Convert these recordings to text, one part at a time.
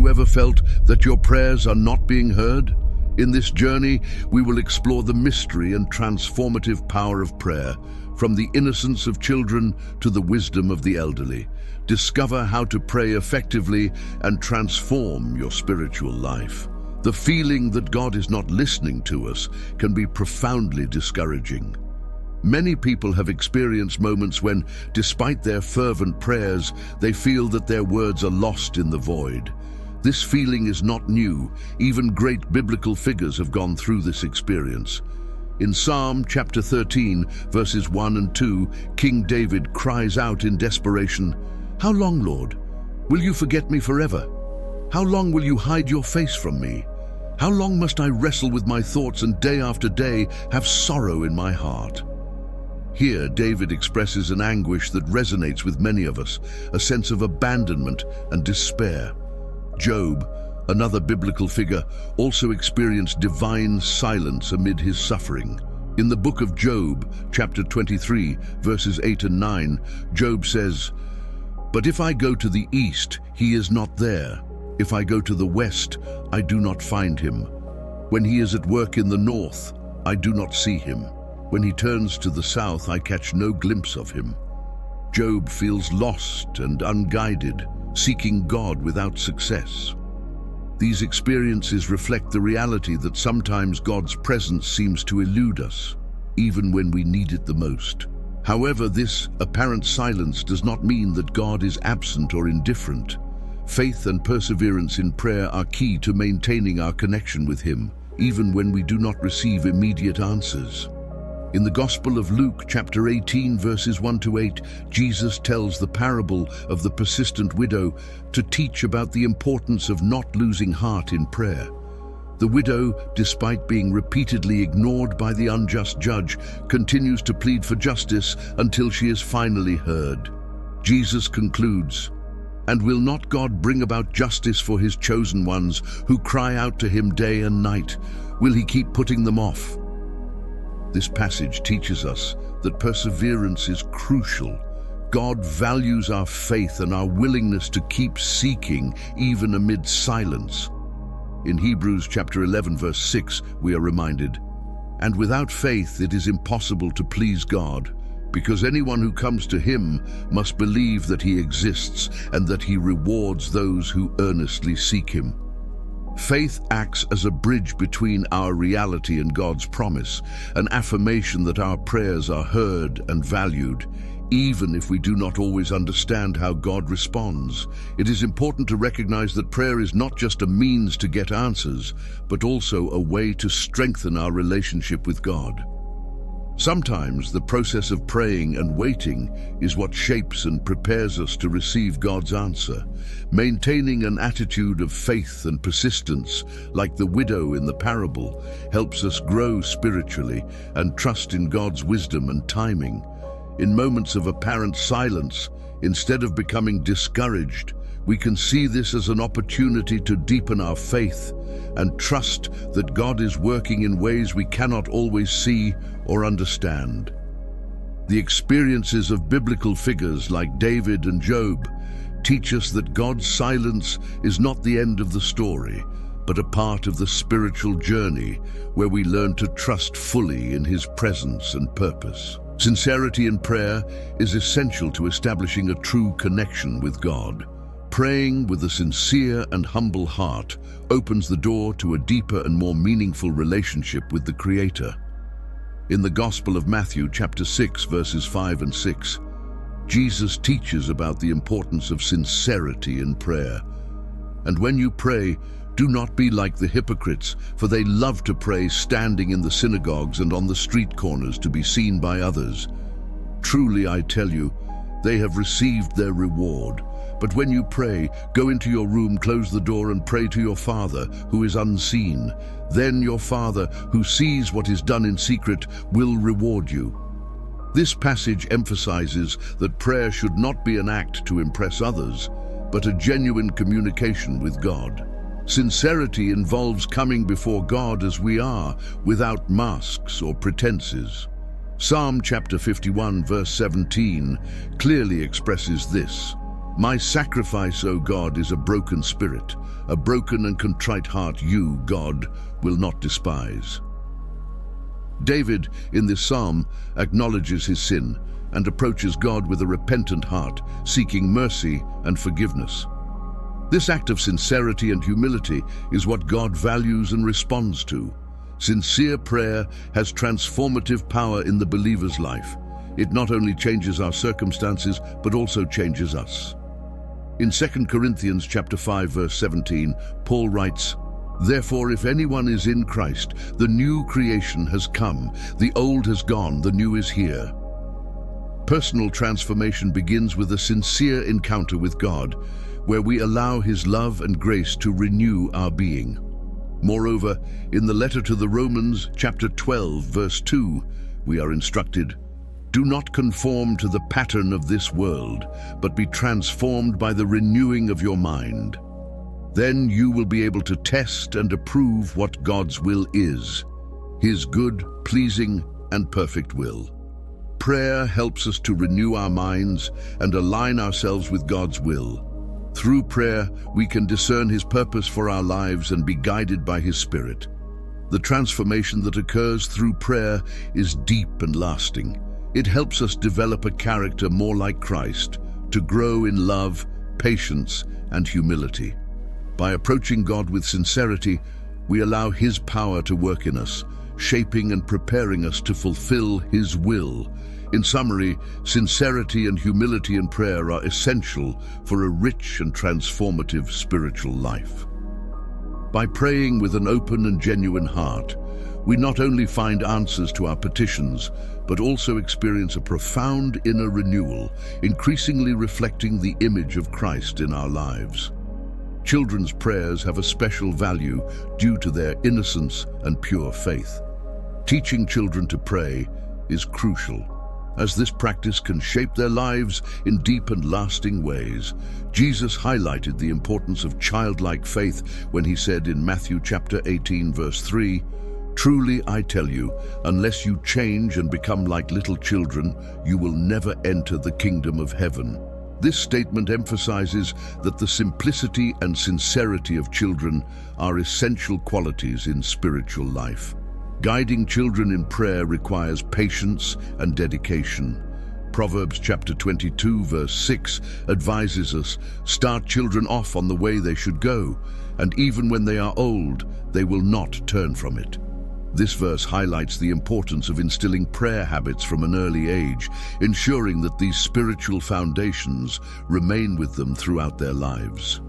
you ever felt that your prayers are not being heard? In this journey, we will explore the mystery and transformative power of prayer, from the innocence of children to the wisdom of the elderly. Discover how to pray effectively and transform your spiritual life. The feeling that God is not listening to us can be profoundly discouraging. Many people have experienced moments when, despite their fervent prayers, they feel that their words are lost in the void. This feeling is not new. Even great biblical figures have gone through this experience. In Psalm chapter 13, verses 1 and 2, King David cries out in desperation, "How long, Lord? Will you forget me forever? How long will you hide your face from me? How long must I wrestle with my thoughts and day after day have sorrow in my heart?" Here, David expresses an anguish that resonates with many of us, a sense of abandonment and despair. Job, another biblical figure, also experienced divine silence amid his suffering. In the book of Job, chapter 23, verses 8 and 9, Job says, "But if I go to the east, he is not there. If I go to the west, I do not find him. When he is at work in the north, I do not see him. When he turns to the south, I catch no glimpse of him." Job feels lost and unguided, seeking God without success. These experiences reflect the reality that sometimes God's presence seems to elude us, even when we need it the most. However, this apparent silence does not mean that God is absent or indifferent. Faith and perseverance in prayer are key to maintaining our connection with Him, even when we do not receive immediate answers. In the Gospel of Luke, chapter 18, verses 1 to 8, Jesus tells the parable of the persistent widow to teach about the importance of not losing heart in prayer. The widow, despite being repeatedly ignored by the unjust judge, continues to plead for justice until she is finally heard. Jesus concludes, "And will not God bring about justice for His chosen ones who cry out to Him day and night? Will He keep putting them off?" This passage teaches us that perseverance is crucial. God values our faith and our willingness to keep seeking even amid silence. In Hebrews chapter 11, verse 6, we are reminded, "And without faith it is impossible to please God, because anyone who comes to Him must believe that He exists and that He rewards those who earnestly seek Him." Faith acts as a bridge between our reality and God's promise, an affirmation that our prayers are heard and valued, even if we do not always understand how God responds. It is important to recognize that prayer is not just a means to get answers, but also a way to strengthen our relationship with God. Sometimes the process of praying and waiting is what shapes and prepares us to receive God's answer. Maintaining an attitude of faith and persistence, like the widow in the parable, helps us grow spiritually and trust in God's wisdom and timing. In moments of apparent silence, instead of becoming discouraged, we can see this as an opportunity to deepen our faith and trust that God is working in ways we cannot always see or understand. The experiences of biblical figures like David and Job teach us that God's silence is not the end of the story, but a part of the spiritual journey where we learn to trust fully in His presence and purpose. Sincerity in prayer is essential to establishing a true connection with God. Praying with a sincere and humble heart opens the door to a deeper and more meaningful relationship with the Creator. In the Gospel of Matthew, chapter 6, verses 5 and 6, Jesus teaches about the importance of sincerity in prayer. "And when you pray, do not be like the hypocrites, for they love to pray standing in the synagogues and on the street corners to be seen by others. Truly, I tell you, they have received their reward. But when you pray, go into your room, close the door, and pray to your Father, who is unseen. Then your Father, who sees what is done in secret, will reward you." This passage emphasizes that prayer should not be an act to impress others, but a genuine communication with God. Sincerity involves coming before God as we are, without masks or pretenses. Psalm chapter 51, verse 17, clearly expresses this. My sacrifice, O God, is a broken spirit. A broken and contrite heart you, God, will not despise. David, in this psalm, acknowledges his sin and approaches God with a repentant heart, seeking mercy and forgiveness. This act of sincerity and humility is what God values and responds to. Sincere prayer has transformative power in the believer's life. It not only changes our circumstances, but also changes us. In 2 Corinthians chapter 5, verse 17, Paul writes, "Therefore, if anyone is in Christ, the new creation has come. The old has gone, the new is here." Personal transformation begins with a sincere encounter with God, where we allow His love and grace to renew our being. Moreover, in the letter to the Romans, chapter 12, verse 2, we are instructed, "Do not conform to the pattern of this world, but be transformed by the renewing of your mind. Then you will be able to test and approve what God's will is, His good, pleasing, and perfect will." Prayer helps us to renew our minds and align ourselves with God's will. Through prayer, we can discern His purpose for our lives and be guided by His Spirit. The transformation that occurs through prayer is deep and lasting. It helps us develop a character more like Christ, to grow in love, patience, and humility. By approaching God with sincerity, we allow His power to work in us, shaping and preparing us to fulfill His will. In summary, sincerity and humility in prayer are essential for a rich and transformative spiritual life. By praying with an open and genuine heart, we not only find answers to our petitions, but also experience a profound inner renewal, increasingly reflecting the image of Christ in our lives. Children's prayers have a special value due to their innocence and pure faith. Teaching children to pray is crucial, as this practice can shape their lives in deep and lasting ways. Jesus highlighted the importance of childlike faith when He said in Matthew chapter 18, verse 3, "Truly I tell you, unless you change and become like little children, you will never enter the kingdom of heaven." This statement emphasizes that the simplicity and sincerity of children are essential qualities in spiritual life. Guiding children in prayer requires patience and dedication. Proverbs chapter 22, verse 6 advises us, "Start children off on the way they should go, and even when they are old, they will not turn from it." This verse highlights the importance of instilling prayer habits from an early age, ensuring that these spiritual foundations remain with them throughout their lives.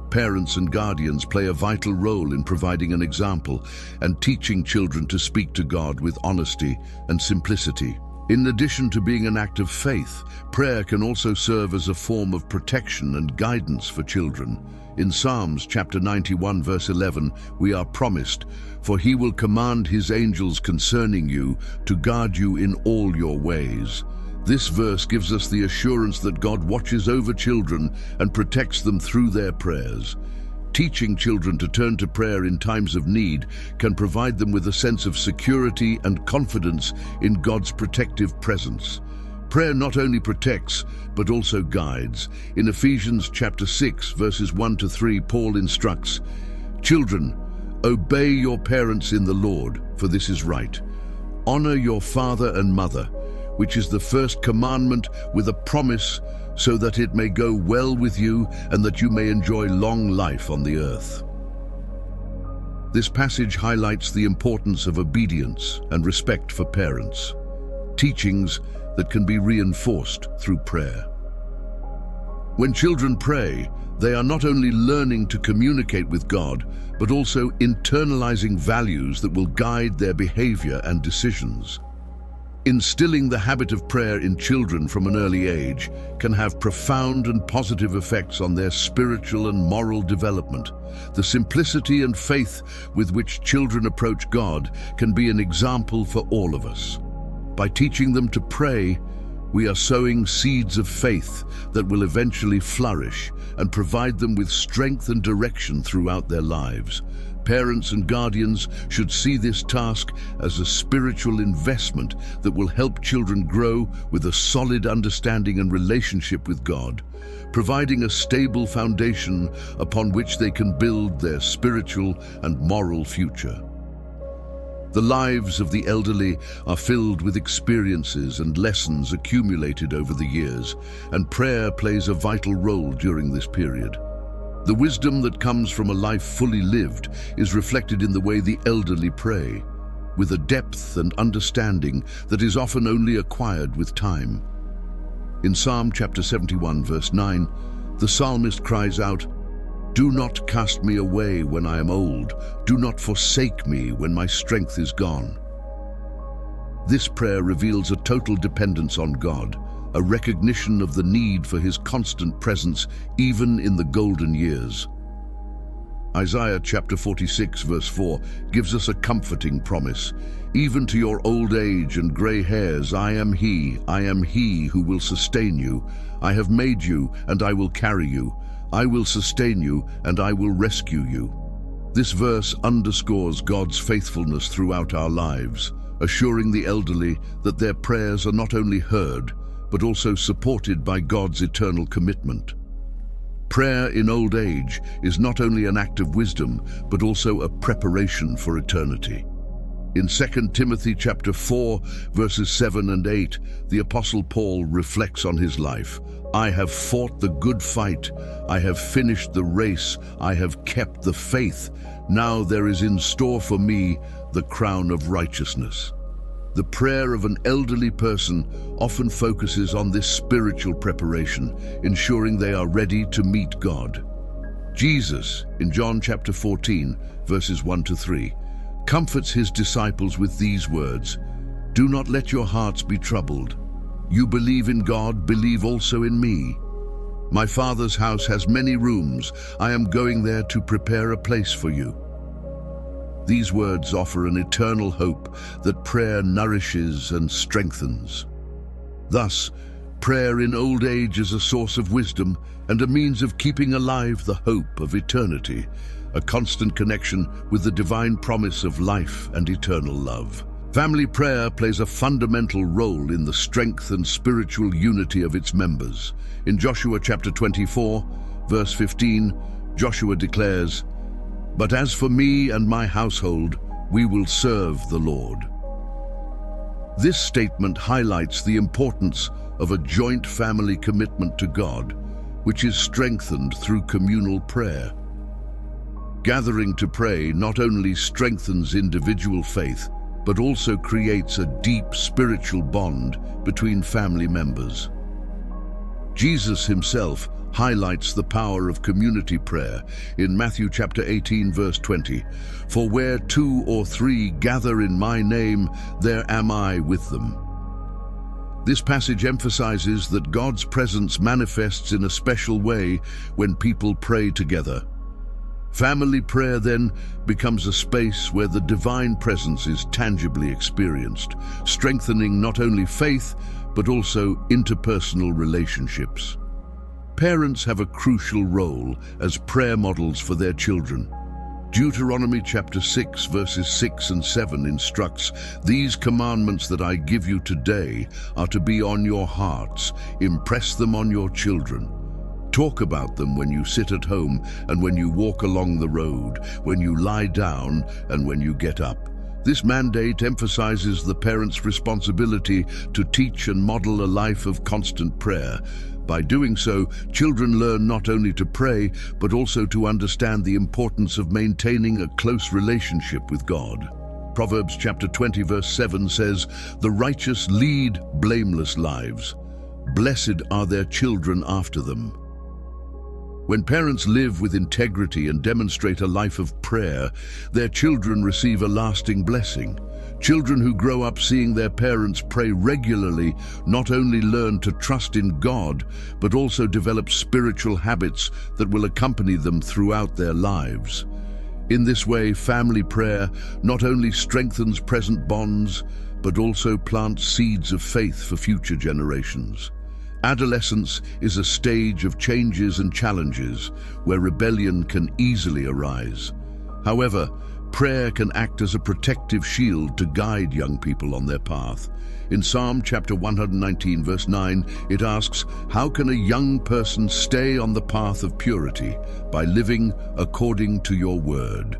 Parents and guardians play a vital role in providing an example and teaching children to speak to God with honesty and simplicity. In addition to being an act of faith, prayer can also serve as a form of protection and guidance for children. In Psalms chapter 91, verse 11, we are promised, "For He will command His angels concerning you to guard you in all your ways." This verse gives us the assurance that God watches over children and protects them through their prayers. Teaching children to turn to prayer in times of need can provide them with a sense of security and confidence in God's protective presence. Prayer not only protects, but also guides. In Ephesians chapter 6, verses 1 to 3, Paul instructs, "Children, obey your parents in the Lord, for this is right. Honor your father and mother, which is the first commandment with a promise, so that it may go well with you and that you may enjoy long life on the earth." This passage highlights the importance of obedience and respect for parents, teachings that can be reinforced through prayer. When children pray, they are not only learning to communicate with God, but also internalizing values that will guide their behavior and decisions. Instilling the habit of prayer in children from an early age can have profound and positive effects on their spiritual and moral development. The simplicity and faith with which children approach God can be an example for all of us. By teaching them to pray, we are sowing seeds of faith that will eventually flourish and provide them with strength and direction throughout their lives. Parents and guardians should see this task as a spiritual investment that will help children grow with a solid understanding and relationship with God, providing a stable foundation upon which they can build their spiritual and moral future. The lives of the elderly are filled with experiences and lessons accumulated over the years, and prayer plays a vital role during this period. The wisdom that comes from a life fully lived is reflected in the way the elderly pray, with a depth and understanding that is often only acquired with time. In Psalm chapter 71, verse 9, the psalmist cries out, "Do not cast me away when I am old. Do not forsake me when my strength is gone." This prayer reveals a total dependence on God, a recognition of the need for His constant presence even in the golden years. Isaiah chapter 46 verse 4 gives us a comforting promise. "Even to your old age and grey hairs, I am He who will sustain you. I have made you, and I will carry you. I will sustain you, and I will rescue you." This verse underscores God's faithfulness throughout our lives, assuring the elderly that their prayers are not only heard, but also supported by God's eternal commitment. Prayer in old age is not only an act of wisdom, but also a preparation for eternity. In 2 Timothy chapter 4, verses 7 and 8, the Apostle Paul reflects on his life. "I have fought the good fight. I have finished the race. I have kept the faith. Now there is in store for me the crown of righteousness." The prayer of an elderly person often focuses on this spiritual preparation, ensuring they are ready to meet God. Jesus, in John chapter 14, verses 1 to 3, comforts his disciples with these words, "Do not let your hearts be troubled. You believe in God, believe also in me. My Father's house has many rooms. I am going there to prepare a place for you." These words offer an eternal hope that prayer nourishes and strengthens. Thus, prayer in old age is a source of wisdom and a means of keeping alive the hope of eternity, a constant connection with the divine promise of life and eternal love. Family prayer plays a fundamental role in the strength and spiritual unity of its members. In Joshua chapter 24, verse 15, Joshua declares, "But as for me and my household, we will serve the Lord." This statement highlights the importance of a joint family commitment to God, which is strengthened through communal prayer. Gathering to pray not only strengthens individual faith, but also creates a deep spiritual bond between family members. Jesus himself highlights the power of community prayer in Matthew chapter 18, verse 20. "For where 2 or 3 gather in my name, there am I with them." This passage emphasizes that God's presence manifests in a special way when people pray together. Family prayer then becomes a space where the divine presence is tangibly experienced, strengthening not only faith, but also interpersonal relationships. Parents have a crucial role as prayer models for their children. Deuteronomy chapter 6, verses 6 and 7 instructs, "These commandments that I give you today are to be on your hearts. Impress them on your children. Talk about them when you sit at home and when you walk along the road, when you lie down and when you get up." This mandate emphasizes the parent's responsibility to teach and model a life of constant prayer. By doing so, children learn not only to pray, but also to understand the importance of maintaining a close relationship with God. Proverbs chapter 20, verse 7 says, "The righteous lead blameless lives. Blessed are their children after them." When parents live with integrity and demonstrate a life of prayer, their children receive a lasting blessing. Children who grow up seeing their parents pray regularly not only learn to trust in God, but also develop spiritual habits that will accompany them throughout their lives. In this way, family prayer not only strengthens present bonds, but also plants seeds of faith for future generations. Adolescence is a stage of changes and challenges where rebellion can easily arise. However, prayer can act as a protective shield to guide young people on their path. In Psalm chapter 119, verse 9, it asks, "How can a young person stay on the path of purity? By living according to your word."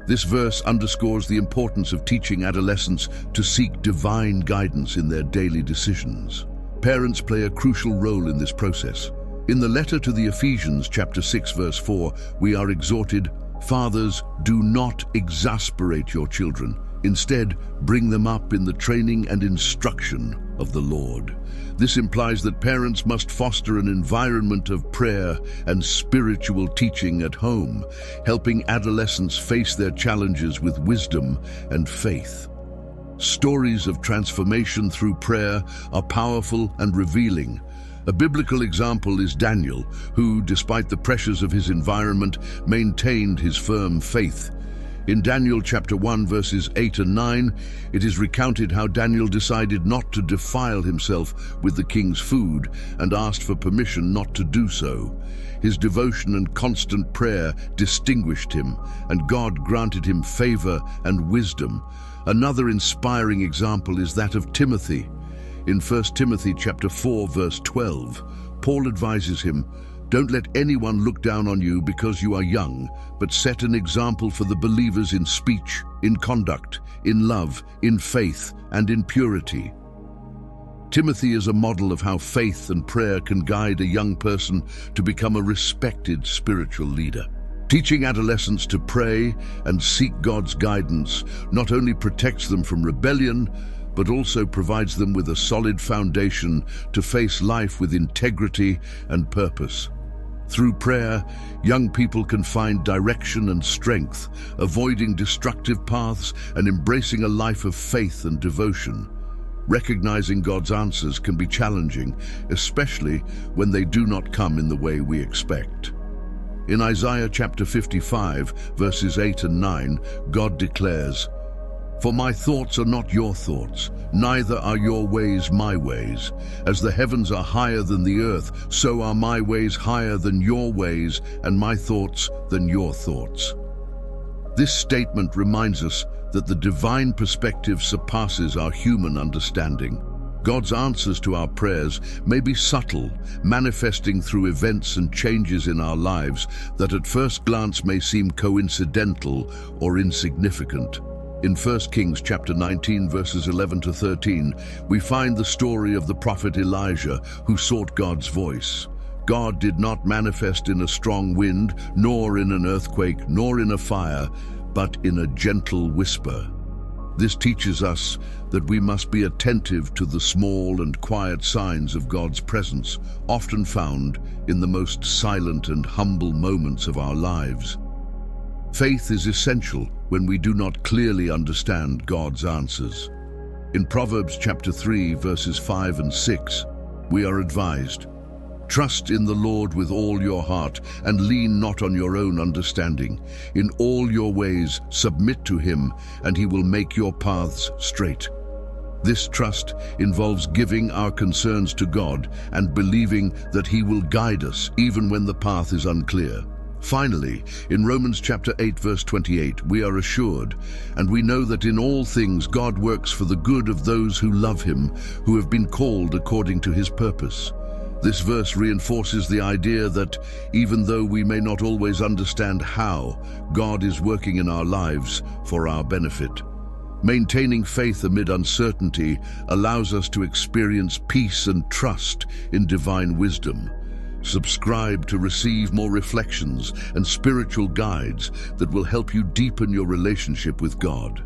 This verse underscores the importance of teaching adolescents to seek divine guidance in their daily decisions. Parents play a crucial role in this process. In the letter to the Ephesians chapter 6, verse 4, we are exhorted, "Fathers, do not exasperate your children. Instead, bring them up in the training and instruction of the Lord." This implies that parents must foster an environment of prayer and spiritual teaching at home, helping adolescents face their challenges with wisdom and faith. Stories of transformation through prayer are powerful and revealing. A biblical example is Daniel, who, despite the pressures of his environment, maintained his firm faith. In Daniel chapter 1, verses 8 and 9, it is recounted how Daniel decided not to defile himself with the king's food and asked for permission not to do so. His devotion and constant prayer distinguished him, and God granted him favor and wisdom. Another inspiring example is that of Timothy. In 1 Timothy chapter 4, verse 12, Paul advises him, "Don't let anyone look down on you because you are young, but set an example for the believers in speech, in conduct, in love, in faith, and in purity." Timothy is a model of how faith and prayer can guide a young person to become a respected spiritual leader. Teaching adolescents to pray and seek God's guidance not only protects them from rebellion, but also provides them with a solid foundation to face life with integrity and purpose. Through prayer, young people can find direction and strength, avoiding destructive paths and embracing a life of faith and devotion. Recognizing God's answers can be challenging, especially when they do not come in the way we expect. In Isaiah chapter 55, verses 8 and 9, God declares, "For my thoughts are not your thoughts, neither are your ways my ways. As the heavens are higher than the earth, so are my ways higher than your ways, and my thoughts than your thoughts." This statement reminds us that the divine perspective surpasses our human understanding. God's answers to our prayers may be subtle, manifesting through events and changes in our lives that at first glance may seem coincidental or insignificant. In 1 Kings chapter 19, verses 11 to 13, we find the story of the prophet Elijah who sought God's voice. God did not manifest in a strong wind, nor in an earthquake, nor in a fire, but in a gentle whisper. This teaches us that we must be attentive to the small and quiet signs of God's presence, often found in the most silent and humble moments of our lives. Faith is essential when we do not clearly understand God's answers. In Proverbs chapter 3, verses 5 and 6, we are advised, "Trust in the Lord with all your heart, and lean not on your own understanding. In all your ways submit to him, and he will make your paths straight." This trust involves giving our concerns to God and believing that he will guide us even when the path is unclear. Finally, in Romans chapter 8, verse 28, we are assured, "And we know that in all things God works for the good of those who love him, who have been called according to his purpose." This verse reinforces the idea that even though we may not always understand how, God is working in our lives for our benefit. Maintaining faith amid uncertainty allows us to experience peace and trust in divine wisdom. Subscribe to receive more reflections and spiritual guides that will help you deepen your relationship with God.